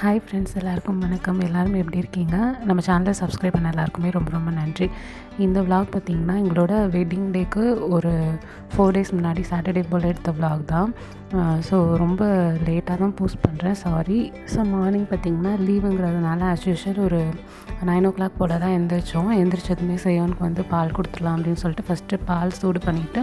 Hi friends, எல்லாருக்கும் வணக்கம். எல்லோரும் எப்படி இருக்கீங்க? நம்ம சேனலை சப்ஸ்கிரைப் பண்ண எல்லாருக்குமே ரொம்ப ரொம்ப நன்றி. இந்த விலாக் பார்த்திங்கன்னா எங்களோட வெட்டிங் டேக்கு ஒரு 4 days முன்னாடி சாட்டர்டே போல் எடுத்த விலாக் தான். ஸோ ரொம்ப லேட்டாக தான் போஸ்ட் பண்ணுறேன், சாரி. ஸோ மார்னிங் பார்த்திங்கன்னா லீவுங்கிறதுனால ஆஸ் யூஷுவல் ஒரு 9 o'clock போல் தான் எந்திரிச்சதுமே செய்யோனுக்கு வந்து பால் கொடுத்துடலாம் அப்படின்னு சொல்லிட்டு ஃபஸ்ட்டு பால் சூடு பண்ணிவிட்டு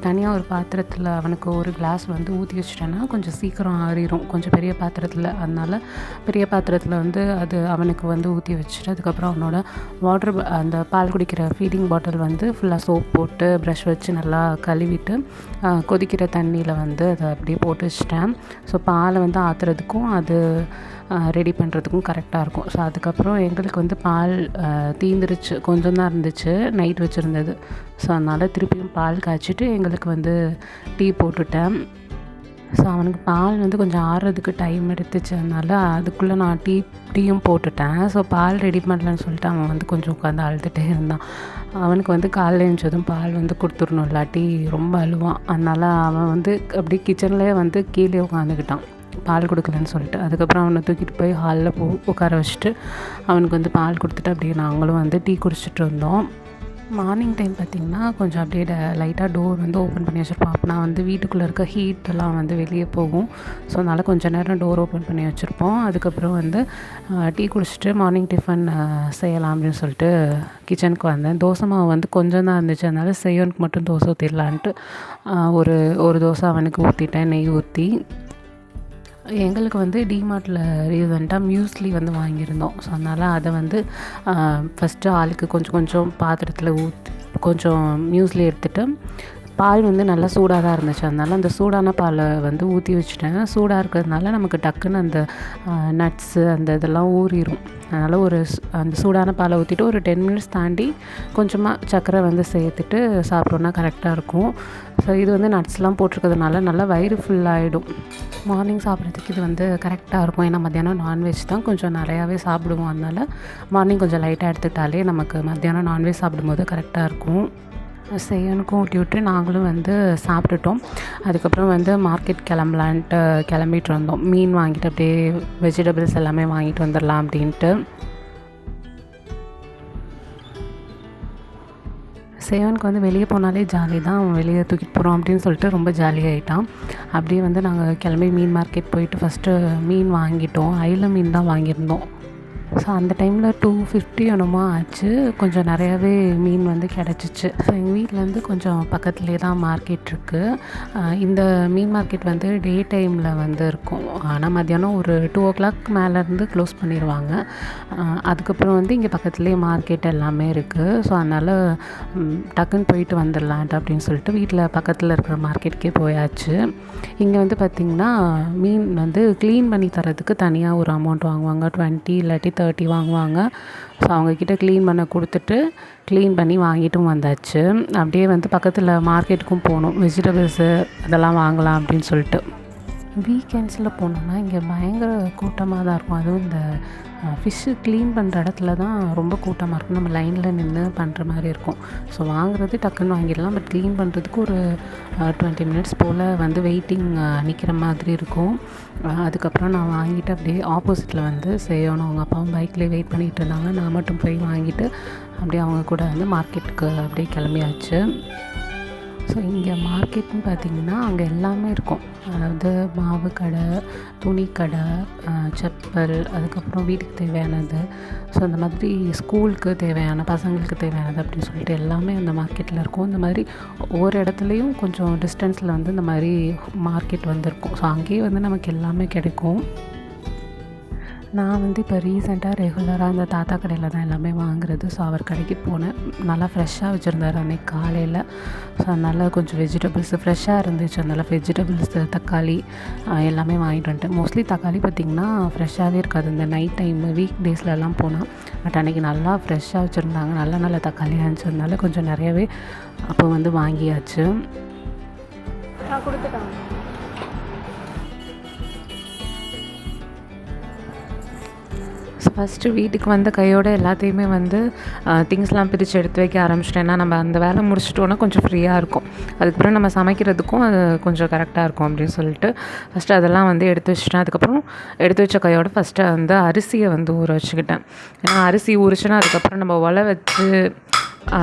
தனியாக ஒரு பாத்திரத்தில் அவனுக்கு ஒரு கிளாஸ் வந்து ஊற்றி வச்சிட்டேன்னா கொஞ்சம் சீக்கிரம் ஆறிடும், கொஞ்சம் பெரிய பாத்திரத்தில். அதனால் பெரிய பாத்திரத்தில் வந்து அது அவனுக்கு வந்து ஊற்றி வச்சுட்டு அதுக்கப்புறம் அவனோட அந்த பால் குடிக்கிற ஃபீடிங் பாட்டில் வந்து ஃபுல்லாக சோப் போட்டு ப்ரஷ் வச்சு நல்லா கழுவிட்டு கொதிக்கிற தண்ணியில் வந்து அதை அப்படியே போட்டு வச்சிட்டேன். ஸோ பாலை வந்து ஆற்றுறதுக்கும் அது ரெடி பண்ணுறதுக்கும் கரெக்டாக இருக்கும். ஸோ அதுக்கப்புறம் எங்களுக்கு வந்து பால் தீந்துருச்சு, கொஞ்சம் தான் இருந்துச்சு, நைட் வச்சுருந்தது. ஸோ அதனால் திருப்பியும் பால் காய்ச்சிட்டு எங்களுக்கு வந்து டீ போட்டுட்டேன். ஸோ அவனுக்கு பால் வந்து கொஞ்சம் ஆறுறதுக்கு டைம் எடுத்துச்சு, அதனால் அதுக்குள்ளே நான் டீயும் போட்டுட்டேன். ஸோ பால் ரெடி பண்ணலன்னு சொல்லிட்டு அவன் வந்து கொஞ்சம் உட்காந்து அழுதுகிட்டே இருந்தான். அவனுக்கு வந்து காலைல எழுந்ததும் பால் வந்து கொடுத்துடணும், இல்லாட்டி ரொம்ப அழுவான். அதனால் அவன் வந்து அப்படியே கிச்சன்லேயே வந்து கீழே உட்காந்துக்கிட்டான் பால் கொடுக்கலன்னு சொல்லிட்டு. அதுக்கப்புறம் அவனை தூக்கிட்டு போய் ஹாலில் உட்கார வச்சுட்டு அவனுக்கு வந்து பால் கொடுத்துட்டு அப்படியே நாங்களும் வந்து டீ குடிச்சிட்டு இருந்தோம். மார்னிங் டைம் பார்த்திங்கன்னா கொஞ்சம் அப்படியே லைட்டாக டோர் வந்து ஓப்பன் பண்ணி வச்சுருப்போம். அப்போ வந்து வீட்டுக்குள்ளே இருக்க ஹீட்டெல்லாம் வந்து வெளியே போகும். ஸோ அதனால் கொஞ்சம் நேரம் டோர் ஓப்பன் பண்ணி வச்சுருப்போம். அதுக்கப்புறம் வந்து டீ குடிச்சிட்டு மார்னிங் டிஃபன் செய்யலாம் அப்படின்னு சொல்லிட்டு கிச்சனுக்கு வந்தேன். தோசை மாவு வந்து கொஞ்சம் தான் இருந்துச்சு, அதனால் செய்யனுக்கு மட்டும் தோசை ஊற்றிடலான்ட்டு ஒரு தோசை அவனுக்கு ஊற்றிட்டேன், நெய் ஊற்றி. எங்களுக்கு வந்து டிமார்ட்டில் ரீசெண்டாக மியூஸ்லி வந்து வாங்கியிருந்தோம். ஸோ அதனால் அதை வந்து ஃபஸ்ட்டு ஆளுக்கு கொஞ்சம் கொஞ்சம் பாத்திரத்தில் ஊற்றி கொஞ்சம் மியூஸ்லி எடுத்துகிட்டு பால் வந்து நல்லா சூடாக தான் இருந்துச்சு, அதனால் அந்த சூடான பாலை வந்து ஊற்றி வச்சுட்டேன். சூடாக இருக்கிறதுனால நமக்கு டக்குன்னு அந்த நட்ஸு அந்த இதெல்லாம் ஊறிடும். அதனால் அந்த சூடான பாலை ஊற்றிட்டு ஒரு 10 minutes தாண்டி கொஞ்சமாக சர்க்கரை வந்து சேர்த்துட்டு சாப்பிட்டோன்னா கரெக்டாக இருக்கும். ஸோ இது வந்து நட்ஸ்லாம் போட்டிருக்கிறதுனால நல்லா வயிறு ஃபுல்லாகிடும். மார்னிங் சாப்பிட்றதுக்கு இது வந்து கரெக்டாக இருக்கும். ஏன்னா மத்தியானம் நான்வெஜ் தான் கொஞ்சம் நிறையாவே சாப்பிடுவோம், அதனால் மார்னிங் கொஞ்சம் லைட்டாக எடுத்துக்கிட்டாலே நமக்கு மத்தியானம் நான்வெஜ் சாப்பிடும்போது கரெக்டாக இருக்கும். செய்யனுக்கும் ஊட்டி விட்டு நாங்களும் வந்து சாப்பிட்டுட்டோம். அதுக்கப்புறம் வந்து மார்க்கெட் கிளம்பலான்ட்டு கிளம்பிட்டு வந்தோம். மீன் வாங்கிட்டு அப்படியே வெஜிடபிள்ஸ் எல்லாமே வாங்கிட்டு வந்துடலாம் அப்படின்ட்டு. சேவனுக்கு வந்து வெளியே போனாலே ஜாலி தான், அவன் வெளியே தூக்கிட்டு போகிறோம் அப்படின்னு சொல்லிட்டு ரொம்ப ஜாலியாகிட்டான். அப்படியே வந்து நாங்கள் கிளம்பி மீன் மார்க்கெட் போயிட்டு ஃபஸ்ட்டு மீன் வாங்கிட்டோம். அயில மீன் தான் வாங்கியிருந்தோம். ஸோ அந்த டைமில் 250 என்னமோ ஆச்சு. கொஞ்சம் நிறையாவே மீன் வந்து கிடச்சிச்சு. ஸோ எங்கள் வீட்டிலேருந்து கொஞ்சம் பக்கத்துலேயே தான் மார்க்கெட் இருக்குது. இந்த மீன் மார்க்கெட் வந்து டே டைமில் வந்து இருக்கும், ஆனால் மத்தியானம் ஒரு 2 o'clock மேலேருந்து க்ளோஸ் பண்ணிடுவாங்க. அதுக்கப்புறம் வந்து இங்கே பக்கத்துலேயே மார்க்கெட் எல்லாமே இருக்குது. ஸோ அதனால் டக்குன்னு போயிட்டு வந்துடலான்ட்டு அப்படின்னு சொல்லிட்டு வீட்டில் பக்கத்தில் இருக்கிற மார்க்கெட்டுக்கே போயாச்சு. இங்கே வந்து பார்த்திங்கன்னா மீன் வந்து க்ளீன் பண்ணி தரதுக்கு தனியாக ஒரு அமௌண்ட் வாங்குவாங்க, 20 இல்லாட்டி 30 வாங்குவாங்க. ஸோ அவங்கக்கிட்ட க்ளீன் பண்ண கொடுத்துட்டு க்ளீன் பண்ணி வாங்கிட்டும் வந்தாச்சு. அப்படியே வந்து பக்கத்தில் மார்க்கெட்டுக்கும் போகணும், வெஜிடபிள்ஸு அதெல்லாம் வாங்கலாம் அப்படின்னு சொல்லிட்டு. வீக்கெண்ட்ஸில் போனோம்னா இங்கே பயங்கர கூட்டமாக தான் இருக்கும். அதுவும் இந்த ஃபிஷ்ஷு க்ளீன் பண்ணுற இடத்துல தான் ரொம்ப கூட்டமாக இருக்கும். நம்ம லைனில் நின்று பண்ணுற மாதிரி இருக்கும். ஸோ வாங்குறது டக்குன்னு வாங்கிடலாம், பட் க்ளீன் பண்ணுறதுக்கு ஒரு 20 minutes போல் வந்து வெயிட்டிங் நிற்கிற மாதிரி இருக்கும். அதுக்கப்புறம் நான் வாங்கிட்டு அப்படியே ஆப்போசிட்டில் வந்து செய்யணும், அவங்க அப்பாவும் பைக்லேயே வெயிட் பண்ணிகிட்டு இருந்தாங்க. நான் மட்டும் போய் வாங்கிட்டு அப்படியே அவங்க கூட வந்து மார்க்கெட்டுக்கு அப்படியே கிளம்பியாச்சு. ஸோ இங்கே மார்க்கெட்னு பார்த்திங்கன்னா அங்கே எல்லாமே இருக்கும். அதாவது மாவு கடை, துணி கடை, செப்பல், அதுக்கப்புறம் வீட்டுக்கு தேவையானது, ஸோ அந்த மாதிரி ஸ்கூலுக்கு தேவையான பசங்களுக்கு தேவையானது அப்படின்னு சொல்லிட்டு எல்லாமே அந்த மார்க்கெட்டில் இருக்கும். இந்த மாதிரி ஒவ்வொரு இடத்துலையும் கொஞ்சம் டிஸ்டன்ஸில் வந்து இந்த மாதிரி மார்க்கெட் வந்து இருக்கும். ஸோ அங்கேயே வந்து நமக்கு எல்லாமே கிடைக்கும். நான் வந்து இப்போ ரீசெண்டாக ரெகுலராக அந்த தாத்தா கடையில் தான் எல்லாமே வாங்குறது. ஸோ அவர் கடைக்கு போனேன், நல்லா ஃப்ரெஷ்ஷாக வச்சுருந்தார் அன்றைக்கி காலையில். ஸோ அதனால் கொஞ்சம் வெஜிடபிள்ஸு ஃப்ரெஷ்ஷாக இருந்துச்சு, அதனால் வெஜிடபிள்ஸு தக்காளி எல்லாமே வாங்கிட்டு வந்துட்டேன். மோஸ்ட்லி தக்காளி பார்த்திங்கன்னா ஃப்ரெஷ்ஷாகவே இருக்காது இந்த நைட் டைமு வீக் டேஸ்லலாம் போனால். பட் அன்றைக்கி நல்லா ஃப்ரெஷ்ஷாக வச்சுருந்தாங்க, நல்ல நல்ல தக்காளியாக இருந்துச்சு. அதனால கொஞ்சம் நிறையவே அப்போ வந்து வாங்கியாச்சு. கொடுத்துட்டாங்க. ஸோ ஃபஸ்ட்டு வீட்டுக்கு வந்த கையோடு எல்லாத்தையுமே வந்து திங்ஸ்லாம் பிரித்து எடுத்து வைக்க ஆரம்பிச்சிட்டேன். ஏன்னா நம்ம அந்த வேலை முடிச்சிட்டோன்னா கொஞ்சம் ஃப்ரீயாக இருக்கும். அதுக்கப்புறம் நம்ம சமைக்கிறதுக்கும் அது கொஞ்சம் கரெக்டாக இருக்கும் அப்படின்னு சொல்லிட்டு ஃபஸ்ட்டு அதெல்லாம் வந்து எடுத்து வச்சுட்டேன். அதுக்கப்புறம் எடுத்து வச்ச கையோடு ஃபஸ்ட்டு வந்து அரிசியை வந்து ஊற வச்சுக்கிட்டேன். ஏன்னா அரிசி ஊறிச்சுன்னா அதுக்கப்புறம் நம்ம ஒலை வச்சு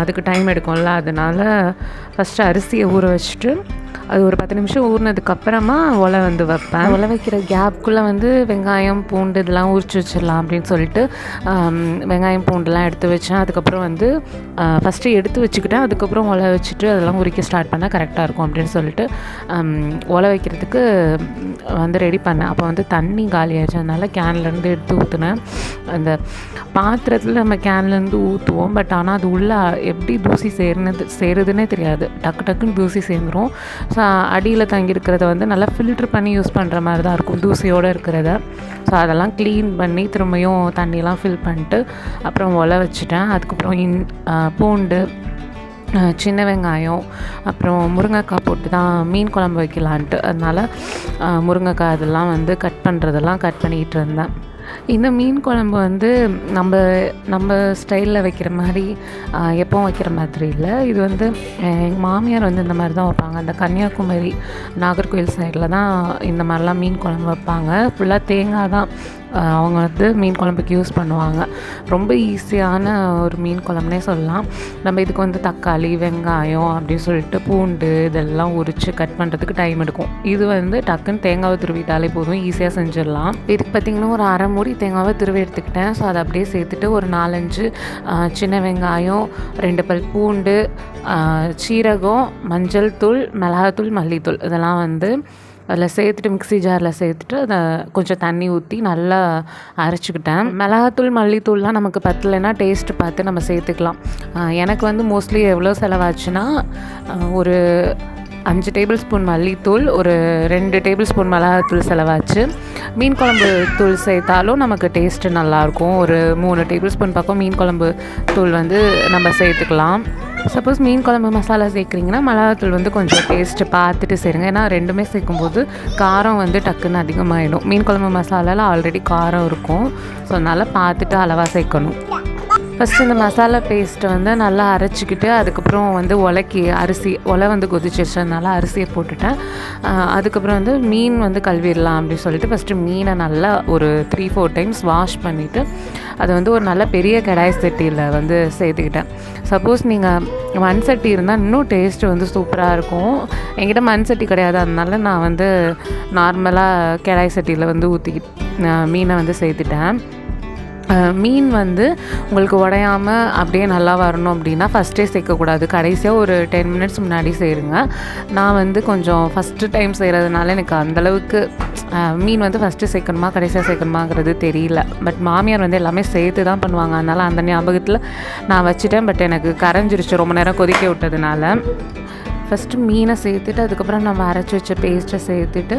அதுக்கு டைம் எடுக்கும்ல, அதனால் ஃபஸ்ட்டு அரிசியை ஊற வச்சுட்டு அது ஒரு 10 நிமிஷம் ஊறினதுக்கப்புறமா ஒலை வந்து வைப்பேன். ஒலை வைக்கிற கேப்புக்குள்ளே வந்து வெங்காயம் பூண்டு இதெல்லாம் உரிச்சு வச்சிடலாம் அப்படின்னு சொல்லிட்டு வெங்காயம் பூண்டுலாம் எடுத்து வச்சேன். அதுக்கப்புறம் வந்து ஃபஸ்ட்டு எடுத்து வச்சுக்கிட்டேன். அதுக்கப்புறம் ஒலை வச்சுட்டு அதெல்லாம் உரிக்க ஸ்டார்ட் பண்ணால் கரெக்டாக இருக்கும் அப்படின்னு சொல்லிட்டு ஒலை வைக்கிறதுக்கு வந்து ரெடி பண்ணேன். அப்போ வந்து தண்ணி காலியாச்சு, அதனால் கேன்லேருந்து எடுத்து ஊற்றுனேன். அந்த பாத்திரத்தில் நம்ம கேன்லேருந்து ஊற்றுவோம், பட் ஆனால் அது உள்ளே எப்படி தூசி சேருதுன்னே தெரியாது. டக்கு டக்குன்னு தூசி சேர்ந்துடும். ஸோ அடியில் தங்கியிருக்கிறத வந்து நல்லா ஃபில்ட்ரு பண்ணி யூஸ் பண்ணுற மாதிரி தான் இருக்கும் தூசியோடு இருக்கிறத. ஸோ அதெல்லாம் க்ளீன் பண்ணி திரும்பியும் தண்ணியெலாம் ஃபில் பண்ணிட்டு அப்புறம் ஒலை வச்சுட்டேன். அதுக்கப்புறம் பூண்டு சின்ன வெங்காயம் அப்புறம் முருங்கைக்காய் போட்டு தான் மீன் குழம்பு வைக்கலான்ட்டு, அதனால் முருங்கைக்காய் அதெல்லாம் வந்து கட் பண்ணிகிட்டு இருந்தேன். இந்த மீன் குழம்பு வந்து நம்ம ஸ்டைலில் வைக்கிற மாதிரி எப்போவும் வைக்கிற மாதிரி இல்லை. இது வந்து எங்கள் மாமியார் வந்து இந்த மாதிரி தான் வைப்பாங்க. அந்த கன்னியாகுமரி நாகர்கோவில் சைடில் தான் இந்த மாதிரிலாம் மீன் குழம்பு வைப்பாங்க. ஃபுல்லாக தேங்காய் தான் அவங்க வந்து மீன் குழம்புக்கு யூஸ் பண்ணுவாங்க. ரொம்ப ஈஸியான ஒரு மீன் குழம்புனே சொல்லலாம். நம்ம இதுக்கு வந்து தக்காளி வெங்காயம் அப்படின்னு சொல்லிட்டு பூண்டு இதெல்லாம் உரித்து கட் பண்ணுறதுக்கு டைம் எடுக்கும். இது வந்து டக்குன்னு தேங்காவை துருவிட்டாலே போதும், ஈஸியாக செஞ்சிடலாம். இதுக்கு பார்த்திங்கன்னா ஒரு அரை மூடி தேங்காவை துருவி எடுத்துக்கிட்டேன். ஸோ அதை அப்படியே சேர்த்துட்டு ஒரு 4-5 சின்ன வெங்காயம் 2 பல் பூண்டு சீரகம் மஞ்சள் தூள் மிளகாத்தூள் மல்லித்தூள் இதெல்லாம் வந்து அதில் சேர்த்துட்டு மிக்ஸி ஜாரில் சேர்த்துட்டு அதை கொஞ்சம் தண்ணி ஊற்றி நல்லா அரைச்சிக்கிட்டேன். மிளகாத்தூள் மல்லித்தூள்லாம் நமக்கு பத்தலைன்னா டேஸ்ட்டு பார்த்து நம்ம சேர்த்துக்கலாம். எனக்கு வந்து மோஸ்ட்லி எவ்வளோ செலவாச்சுன்னா ஒரு 5 டேபிள் ஸ்பூன் மல்லித்தூள் ஒரு 2 டேபிள் ஸ்பூன் மிளகாத்தூள் செலவாச்சு. மீன் குழம்பு தூள் சேர்த்தாலும் நமக்கு டேஸ்ட்டு நல்லாயிருக்கும். ஒரு 3 டேபிள் ஸ்பூன் பக்கம் மீன் குழம்பு தூள் வந்து நம்ம சேர்த்துக்கலாம். சப்போஸ் மீன் குழம்பு மசாலா சேர்க்குறீங்கன்னா மிளகாத்தூள் வந்து கொஞ்சம் டேஸ்ட்டு பார்த்துட்டு சேருங்க. ஏன்னா ரெண்டுமே சேர்க்கும்போது காரம் வந்து டக்குன்னு அதிகமாகிடும். மீன் குழம்பு மசாலாவில் ஆல்ரெடி காரம் இருக்கும். ஸோ அதனால் பார்த்துட்டு அளவாக சேர்க்கணும். ஃபஸ்ட்டு இந்த மசாலா பேஸ்ட்டை வந்து நல்லா அரைச்சிக்கிட்டு அதுக்கப்புறம் வந்து ஒலை வந்து கொதிச்சிருச்சதுனால அரிசியை போட்டுட்டேன். அதுக்கப்புறம் வந்து மீன் வந்து கழுவிடலாம் அப்படின்னு சொல்லிட்டு ஃபஸ்ட்டு மீனை நல்லா ஒரு 3-4 டைம்ஸ் வாஷ் பண்ணிவிட்டு அதை வந்து ஒரு நல்ல பெரிய கடாய் சட்டியில் வந்து சேர்த்துக்கிட்டேன். சப்போஸ் நீங்கள் மண் சட்டி இருந்தால் இன்னும் டேஸ்ட்டு வந்து சூப்பராக இருக்கும். என்கிட்ட மண் சட்டி கிடையாது, அதனால நான் வந்து நார்மலாக கடாய் சட்டியில் வந்து மீனை வந்து சேர்த்துட்டேன். மீன் வந்து உங்களுக்கு உடையாமல் அப்படியே நல்லா வரணும் அப்படின்னா ஃபஸ்ட்டே சேர்க்கக்கூடாது, கடைசியாக ஒரு 10 மினிட்ஸ் முன்னாடி சேருங்க. நான் வந்து கொஞ்சம் ஃபஸ்ட்டு டைம் செய்கிறதுனால எனக்கு அந்தளவுக்கு மீன் வந்து ஃபஸ்ட்டு சேர்க்கணுமா கடைசியாக சேர்க்கணுமாங்கிறது தெரியல. பட் மாமியார் வந்து எல்லாமே சேர்த்து தான் பண்ணுவாங்க, அதனால் அந்த ஞாபகத்தில் நான் வச்சுட்டேன். பட் எனக்கு கரைஞ்சிருச்சு ரொம்ப நேரம் கொதிக்க விட்டதுனால. ஃபஸ்ட்டு மீனை சேர்த்துட்டு அதுக்கப்புறம் நம்ம அரைச்சி வச்ச பேஸ்ட்டை சேர்த்துட்டு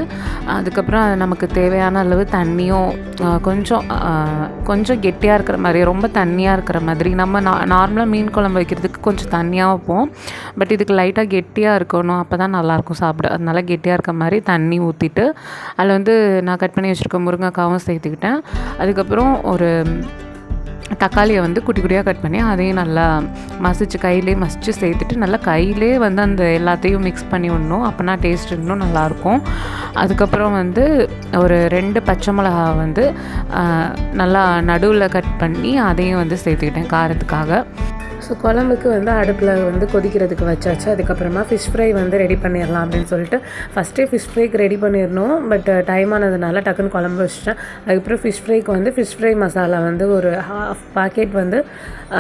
அதுக்கப்புறம் நமக்கு தேவையான அளவு தண்ணியும் கொஞ்சம் கெட்டியாக இருக்கிற மாதிரி ரொம்ப தண்ணியாக இருக்கிற மாதிரி நம்ம நார்மலாக மீன் குழம்பு வைக்கிறதுக்கு கொஞ்சம் தண்ணியாக வைப்போம். பட் இதுக்கு லைட்டாக கெட்டியாக இருக்கணும், அப்போ தான் நல்லாயிருக்கும் சாப்பிட. அதனால கெட்டியாக இருக்க மாதிரி தண்ணி ஊற்றிட்டு அதில் வந்து நான் கட் பண்ணி வச்சுருக்க முருங்கைக்காவும் சேர்த்துக்கிட்டேன். அதுக்கப்புறம் ஒரு தக்காளியை வந்து குட்டி குட்டியாக கட் பண்ணி அதையும் நல்லா கையிலே மசிச்சு சேர்த்துட்டு நல்லா கையிலே வந்து அந்த எல்லாத்தையும் மிக்ஸ் பண்ணி விடணும். அப்போனா டேஸ்ட் இன்னும் நல்லாயிருக்கும். அதுக்கப்புறம் வந்து ஒரு 2 பச்சை மிளகா வந்து நல்லா நடுவில் கட் பண்ணி அதையும் வந்து சேர்த்துக்கிட்டேன் காரத்துக்காக. ஸோ குழம்புக்கு வந்து அடுப்பில் வந்து கொதிக்கிறதுக்கு வச்சாச்சு. அதுக்கப்புறமா ஃபிஷ் ஃப்ரை வந்து ரெடி பண்ணிடலாம் அப்படின்னு சொல்லிட்டு ஃபஸ்ட்டே ஃபிஷ் ஃப்ரைக்கு ரெடி பண்ணிடணும். பட் டைம் ஆனதுனால டக்குன்னு குழம்பு வச்சுட்டேன். அதுக்கப்புறம் ஃபிஷ் ஃப்ரைக்கு வந்து ஃபிஷ் ஃப்ரை மசாலா வந்து ஒரு 1/2 பாக்கெட் வந்து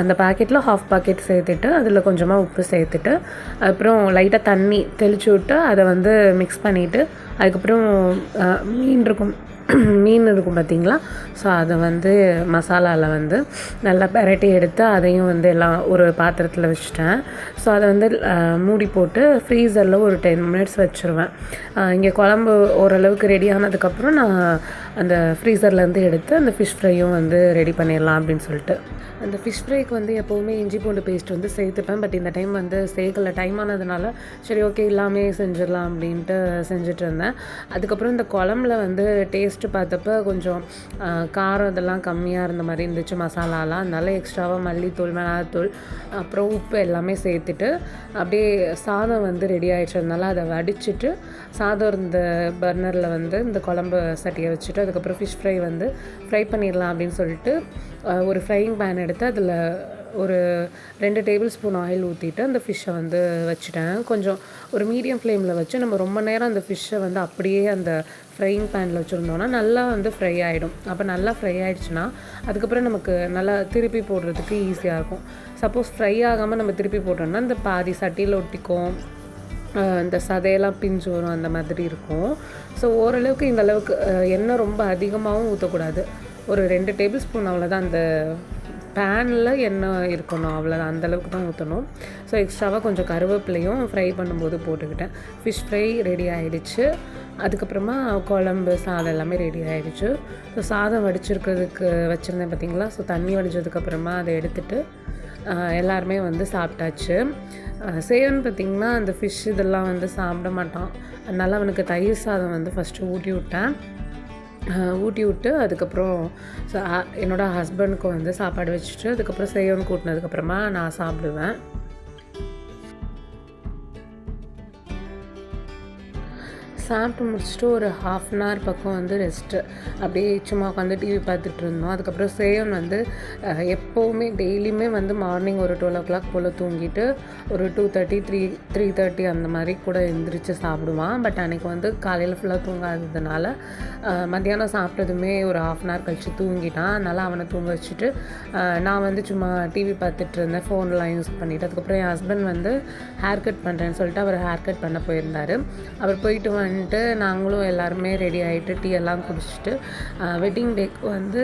அந்த பாக்கெட்டில் 1/2 பாக்கெட் சேர்த்துட்டு அதில் கொஞ்சமாக உப்பு சேர்த்துட்டு அப்புறம் லைட்டாக தண்ணி தெளித்து விட்டு அதை வந்து மிக்ஸ் பண்ணிவிட்டு அதுக்கப்புறம் மீன் இருக்கும் பார்த்திங்களா, ஸோ அதை வந்து மசாலாவில் வந்து நல்லா பெரட்டி எடுத்து அதையும் வந்து எல்லாம் ஒரு பாத்திரத்தில் வச்சுட்டேன். ஸோ அதை வந்து மூடி போட்டு ஃப்ரீசரில் ஒரு 10 மினிட்ஸ் வச்சுருவேன். இங்கே குழம்பு ஓரளவுக்கு ரெடி ஆனதுக்கப்புறம் நான் அந்த ஃப்ரீசர்லேருந்து எடுத்து அந்த ஃபிஷ் ஃப்ரையும் வந்து ரெடி பண்ணிடலாம் அப்படின்னு சொல்லிட்டு. அந்த ஃபிஷ் ஃப்ரைக்கு வந்து எப்போவுமே இஞ்சி பூண்டு பேஸ்ட் வந்து சேர்த்துப்பேன். பட் இந்த டைம் வந்து சேர்க்கல, டைம் ஆனதுனால சரி ஓகே எல்லாமே செஞ்சிடலாம் அப்படின்ட்டு செஞ்சுட்டு இருந்தேன். அதுக்கப்புறம் இந்த குழம்புல வந்து டேஸ்ட் டேஸ்ட்டு பார்த்தப்ப கொஞ்சம் காரம் இதெல்லாம் கம்மியாக இருந்த மாதிரி இருந்துச்சு மசாலாலாம். அதனால எக்ஸ்ட்ராவாக மல்லித்தூள், மிளகாத்தூள், அப்புறம் உப்பு எல்லாமே சேர்த்துட்டு அப்படியே சாதம் வந்து ரெடி ஆகிடுச்சு. அதனால அதை வடிச்சிட்டு சாதம் இருந்த பர்னரில் வந்து இந்த குழம்பு சட்டியை வச்சுட்டு அதுக்கப்புறம் ஃபிஷ் ஃப்ரை வந்து ஃப்ரை பண்ணிடலாம் அப்படின்னு சொல்லிட்டு ஒரு ஃப்ரையிங் பேன் எடுத்து அதில் ஒரு 2 டேபிள் ஸ்பூன் ஆயில் ஊற்றிட்டு அந்த ஃபிஷ்ஷை வந்து வச்சுட்டேன். கொஞ்சம் ஒரு மீடியம் ஃப்ளேமில் வச்சு நம்ம ரொம்ப நேரம் அந்த ஃபிஷ்ஷை வந்து அப்படியே அந்த ஃப்ரையிங் பேனில் வச்சுருந்தோன்னா நல்லா வந்து ஃப்ரை ஆகிடும். அப்போ நல்லா ஃப்ரை ஆகிடுச்சுன்னா அதுக்கப்புறம் நமக்கு நல்லா திருப்பி போடுறதுக்கு ஈஸியாக இருக்கும். சப்போஸ் ஃப்ரை ஆகாமல் நம்ம திருப்பி போட்டோம்னா இந்த பாதி சட்டியில் ஒட்டிக்கும், இந்த சதையெல்லாம் பிஞ்சு வரும், அந்த மாதிரி இருக்கும். ஸோ ஓரளவுக்கு இந்த அளவுக்கு எண்ணெய் ரொம்ப அதிகமாகவும் ஊற்றக்கூடாது. ஒரு 2 டேபிள் ஸ்பூன் அவ்வளோதான் அந்த பேனில் எண்ணெய் இருக்கணும், அவ்வளோதான், அந்தளவுக்கு தான் ஊற்றணும். ஸோ எக்ஸ்ட்ராவாக கொஞ்சம் கருவேப்பிலையும் ஃப்ரை பண்ணும்போது போட்டுக்கிட்டேன். ஃபிஷ் ஃப்ரை ரெடி ஆகிடுச்சு. அதுக்கப்புறமா குழம்பு சாதம் எல்லாமே ரெடி ஆகிடுச்சு. ஸோ சாதம் வடிச்சிருக்கிறதுக்கு வச்சுருந்தேன் பார்த்திங்களா. ஸோ தண்ணி வடித்ததுக்கப்புறமா அதை எடுத்துகிட்டு எல்லாருமே வந்து சாப்பிட்டாச்சு. சேவன் பார்த்திங்கன்னா அந்த ஃபிஷ் இதெல்லாம் வந்து சாப்பிட மாட்டான். அதனால் அவனுக்கு தயிர் சாதம் வந்து ஃபஸ்ட்டு ஊட்டி விட்டு அதுக்கப்புறம் என்னோடய ஹஸ்பண்டுக்கு வந்து சாப்பாடு வச்சுட்டு அதுக்கப்புறம் சேவன் கூட்டினதுக்கப்புறமா நான் சாப்பிடுவேன். சாப்பிட்டு முடிச்சுட்டு ஒரு 1/2 அன் ஹவர் பக்கம் வந்து ரெஸ்ட்டு, அப்படியே சும்மா உட்காந்து டிவி பார்த்துட்டு இருந்தோம். அதுக்கப்புறம் சேவன் வந்து எப்போவுமே டெய்லியுமே வந்து மார்னிங் ஒரு 12 o'clock போல் தூங்கிட்டு ஒரு 2:30 3:30 அந்த மாதிரி கூட எழுந்திரிச்சு சாப்பிடுவான். பட் அன்றைக்கி வந்து காலையில் ஃபுல்லாக தூங்காததுனால மத்தியானம் சாப்பிட்டதுமே ஒரு 1/2 அன் ஹவர் கழித்து தூங்கிட்டான். அதனால் அவனை தூங்க வச்சுட்டு நான் வந்து சும்மா டிவி பார்த்துட்டு இருந்தேன், ஃபோன்லாம் யூஸ் பண்ணிவிட்டு. அதுக்கப்புறம் என் ஹஸ்பண்ட் வந்து ஹேர் கட் பண்ணுறேன்னு சொல்லிட்டு அவர் ஹேர் கட் பண்ண போயிருந்தார். அவர் போயிட்டு வந்துட்டு நாங்களும் எல்லாருமே ரெடி ஆகிட்டு டீ எல்லாம் குடிச்சிட்டு வெட்டிங் டேக்கு வந்து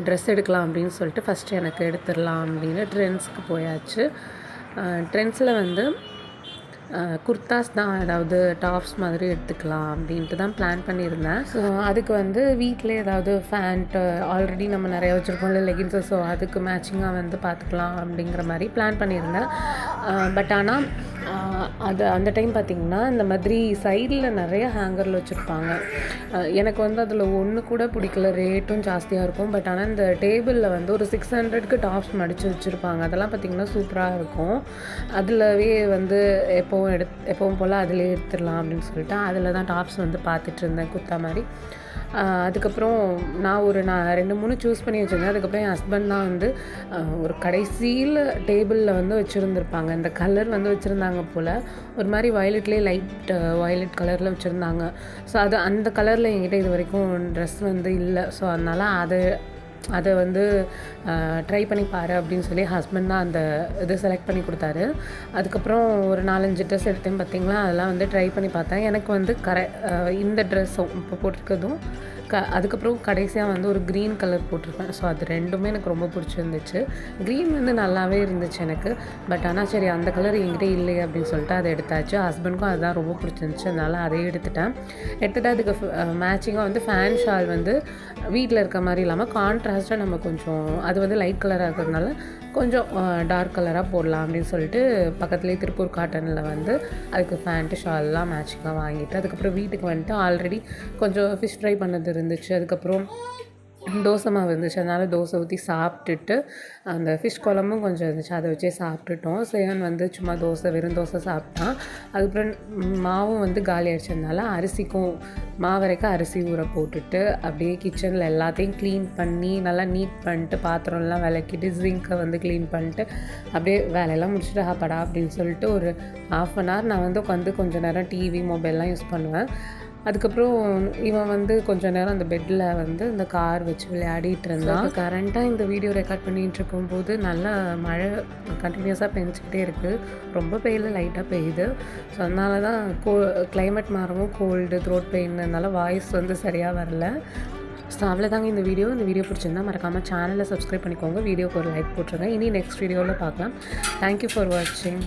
ட்ரெஸ் எடுக்கலாம் அப்படின்னு சொல்லிட்டு ஃபஸ்ட்டு எனக்கு எடுத்துடலாம் அப்படின்னு ட்ரெண்ட்ஸ்க்கு போயாச்சு. ட்ரெண்ட்ஸில் வந்து குர்தாஸ் தான், அதாவது டாப்ஸ் மாதிரி எடுத்துக்கலாம் அப்படின்ட்டு தான் பிளான் பண்ணியிருந்தேன். ஸோ அதுக்கு வந்து வீட்டிலே ஏதாவது ஃபேண்ட்டு ஆல்ரெடி நம்ம நிறையா வச்சுருக்கோம்ல லெகின்ஸு, ஸோ அதுக்கு மேட்சிங்காக வந்து பார்த்துக்கலாம் அப்படிங்கிற மாதிரி பிளான் பண்ணியிருந்தேன். பட் ஆனால் அது அந்த டைம் பார்த்திங்கன்னா இந்த மாதிரி சைடில் நிறைய ஹேங்கரில் வச்சுருப்பாங்க. எனக்கு வந்து அதில் ஒன்று கூட பிடிக்கல, ரேட்டும் ஜாஸ்தியாக இருக்கும். பட் ஆனால் இந்த டேபிளில் வந்து ஒரு 600க்கு டாப்ஸ் மடித்து வச்சுருப்பாங்க. அதெல்லாம் பார்த்திங்கன்னா சூப்பராக இருக்கும். அதிலவே வந்து எப்போவும் போல் அதிலே எடுத்துடலாம் அப்படின்னு சொல்லிட்டு அதில் தான் டாப்ஸ் வந்து பார்த்துட்டு இருந்தேன், குர்த்தா மாதிரி. அதுக்கப்புறம் நான் 2-3 சூஸ் பண்ணி வச்சுருந்தேன். அதுக்கப்புறம் என் ஹஸ்பண்ட் தான் வந்து ஒரு கடைசியில் டேபிளில் வந்து வச்சுருந்துருப்பாங்க. இந்த கலர் வந்து வச்சுருந்தாங்க போல், ஒரு மாதிரி வயலட்லேயே லைட் வயலட் கலரில் வச்சுருந்தாங்க. ஸோ அந்த கலரில் என்கிட்ட இது வரைக்கும் ட்ரெஸ் வந்து இல்லை. ஸோ அதனால் அதை வந்து ட்ரை பண்ணி பாரு அப்படின்னு சொல்லி ஹஸ்பண்ட் தான் அந்த இது செலக்ட் பண்ணி கொடுத்தாரு. அதுக்கப்புறம் ஒரு 4-5 ட்ரெஸ் எடுத்தேன் பார்த்திங்களா. அதெல்லாம் வந்து ட்ரை பண்ணி பார்த்தேன். எனக்கு வந்து இந்த ட்ரெஸ்ஸும் இப்போ போட்டிருக்கிறதும் அதுக்கப்புறம் கடைசியாக வந்து ஒரு க்ரீன் கலர் போட்டிருப்பேன். ஸோ அது ரெண்டுமே எனக்கு ரொம்ப பிடிச்சிருந்துச்சு. க்ரீன் வந்து நல்லாவே இருந்துச்சு எனக்கு. பட் ஆனால் சரி அந்த கலர் என்கிட்ட இல்லையே அப்படின்னு சொல்லிட்டு அதை எடுத்தாச்சு. ஹஸ்பண்டுக்கும் அதுதான் ரொம்ப பிடிச்சிருந்துச்சு, அதனால் அதையே எடுத்துகிட்டு அதுக்கு மேட்சிங்காக வந்து ஃபேன் ஷால் வந்து வீட்டில் இருக்க மாதிரி இல்லாமல் கான்ட்ராஸ்ட்டாக நம்ம கொஞ்சம் அது வந்து லைட் கலராக இருக்கிறதுனால கொஞ்சம் டார்க் கலராக போடலாம் அப்படின்னு சொல்லிட்டு பக்கத்துலேயே திருப்பூர் காட்டனில் வந்து அதுக்கு ஃபேண்ட்டு ஷால்லாம் மேட்சிங்காக வாங்கிட்டு அதுக்கப்புறம் வீட்டுக்கு வந்துட்டு ஆல்ரெடி கொஞ்சம் ஃபிஷ் ஃப்ரை பண்ணது இருந்துச்சு. அதுக்கப்புறம் தோசை மாவு இருந்துச்சு, அதனால் தோசை ஊற்றி சாப்பிட்டுட்டு அந்த ஃபிஷ் குழம்பும் கொஞ்சம் இருந்துச்சு, அதை வச்சே சாப்பிட்டுட்டோம். சேவன் வந்து சும்மா வெறும் தோசை சாப்பிட்டான். அதுக்கப்புறம் மாவும் வந்து காலி ஆகிடுச்சதுனால மாவரைக்கும் அரிசி ஊற போட்டுட்டு அப்படியே கிச்சனில் எல்லாத்தையும் க்ளீன் பண்ணி நல்லா நீட் பண்ணிட்டு பாத்திரம்லாம் விளக்கிட்டு ஸிங்கை வந்து க்ளீன் பண்ணிட்டு அப்படியே வேலையெல்லாம் முடிச்சுட்டு படா அப்படின்னு சொல்லிட்டு ஒரு 1/2 அன் ஹவர் நான் வந்து உட்காந்து கொஞ்சம் நேரம் டிவி மொபைல்லாம் யூஸ் பண்ணுவேன். அதுக்கப்புறம் இவன் வந்து கொஞ்சம் நேரம் அந்த பெட்டில் வந்து இந்த கார் வச்சு விளையாடிட்டு இருந்தான். கரண்ட்டாக இந்த வீடியோ ரெக்கார்ட் பண்ணிகிட்டு இருக்கும்போது நல்லா மழை கண்டினியூஸாக பெஞ்சிக்கிட்டே இருக்குது. ரொம்ப பெய்யல, லைட்டாக பெய்யுது. ஸோ அதனால தான் கிளைமேட் மாறவும் கோல்டு, த்ரோட் பெயின்னால வாய்ஸ் வந்து சரியாக வரல. ஸோ அவ்வளோதாங்க இந்த வீடியோ பிடிச்சிருந்தா மறக்காமல் சேனலை சப்ஸ்கிரைப் பண்ணிக்கோங்க, வீடியோக்கு ஒரு லைக் போட்டுருங்க. இனி நெக்ஸ்ட் வீடியோவில் பார்க்கலாம். தேங்க்யூ ஃபார் வாட்சிங்.